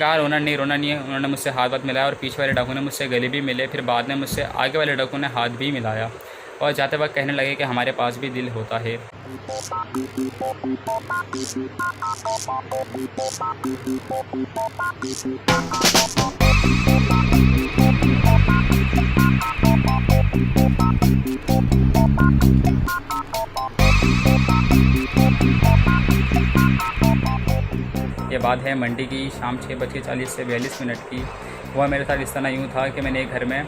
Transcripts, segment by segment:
कहा रोना नहीं है। उन्होंने मुझसे हाथ वाथ मिलाया और पीछे वाले डाकू ने मुझसे गले भी मिले। फिर बाद में मुझसे आगे वाले डाकू ने हाथ भी मिलाया और जाते वक्त कहने लगे कि हमारे पास भी दिल होता है। ये बात है मंडी की शाम 6:40 की। वह मेरे साथ इस तरह यूँ था कि मैंने एक घर में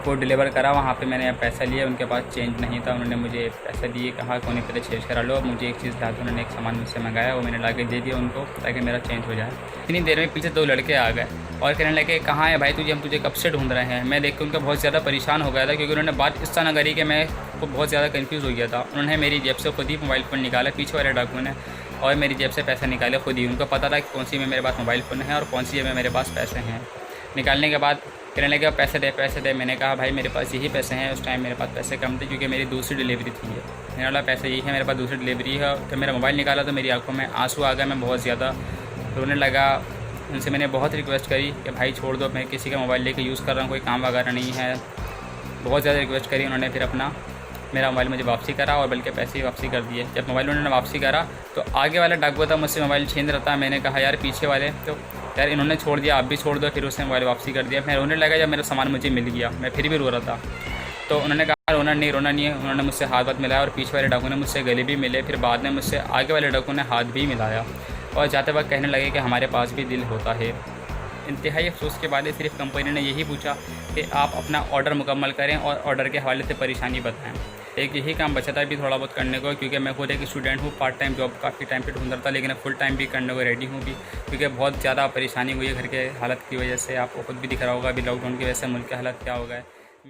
फूड डिलीवर करा। वहाँ पे मैंने पैसा लिया, उनके पास चेंज नहीं था। उन्होंने मुझे पैसा दिए, कहा कि उन्हें पहले चेंज करा लो। अब मुझे एक चीज़ ला दो। उन्होंने एक सामान मुझसे मंगाया, वो मैंने ला के दे दिया उनको ताकि मेरा चेंज हो जाए। इतनी देर में पीछे 2 लड़के आ गए और कहने लगे कहाँ है भाई तुझे, हम तुझे कब से ढूंढ रहे हैं। मैं देख के उनका बहुत ज़्यादा परेशान हो गया था क्योंकि उन्होंने बात इस तरह करी कि मैं को बहुत ज़्यादा कन्फ्यूज़ हो गया था। उन्होंने मेरी जेब से खुद ही मोबाइल फ़ोन निकाला, पीछे वाले डाकू ने, और मेरी जेब से पैसा निकाले खुद ही। उनको पता था कि कौन सी में मेरे पास मोबाइल फ़ोन है और कौन सी जेब में मेरे पास पैसे हैं। निकालने के बाद कहने लगे पैसे दे। मैंने कहा भाई मेरे पास यही पैसे हैं। उस टाइम मेरे पास पैसे कम थे क्योंकि मेरी दूसरी डिलीवरी थी। मैंने बोला पैसे यही है, मेरे पास दूसरी डिलीवरी है। तो मेरा मोबाइल निकाला तो मेरी आंखों में आंसू आ गए, मैं बहुत ज़्यादा रोने लगा। उनसे मैंने बहुत रिक्वेस्ट करी कि भाई छोड़ दो, मैं किसी का मोबाइल लेके यूज़ कर रहा हूँ, कोई काम वगैरह नहीं है। बहुत ज़्यादा रिक्वेस्ट करी। उन्होंने फिर अपना मेरा मोबाइल मुझे वापसी करा और बल्कि पैसे ही वापसी कर दिए। जब मोबाइल उन्होंने वापसी करा तो आगे वाला डाकू था मुझसे मोबाइल छीन रहा था। मैंने कहा यार पीछे वाले तो यार इन्होंने छोड़ दिया, आप भी छोड़ दो। फिर उसने मोबाइल वापसी कर दिया। मैं रोने लगा जब मेरा सामान मुझे मिल गया, मैं फिर भी रो रहा था। तो उन्होंने कहा रोना नहीं है। उन्होंने मुझसे हाथ वाथ मिलाया और पीछे वाले डाकू ने मुझसे गले भी मिले। फिर बाद में मुझसे आगे वाले डाकू ने हाथ भी मिलाया और जाते वक्त कहने लगे कि हमारे पास भी दिल होता है। इंतहाई अफसोस के बाद सिर्फ कंपनी ने यही पूछा कि आप अपना ऑर्डर मुकम्मल करें और ऑर्डर के हवाले से परेशानी बताएं। एक यही काम बचा था अभी थोड़ा बहुत करने को, क्योंकि मैं खुद एक स्टूडेंट हूँ, पार्ट टाइम जॉब काफ़ी टाइम पे ढूंढ रहा था, लेकिन फुल टाइम भी करने को रेडी हूँ भी, क्योंकि बहुत ज़्यादा परेशानी हुई है घर के हालत की वजह से। आपको खुद भी दिख रहा होगा अभी लॉकडाउन की वजह से मुल्क की हालत क्या हो गया है।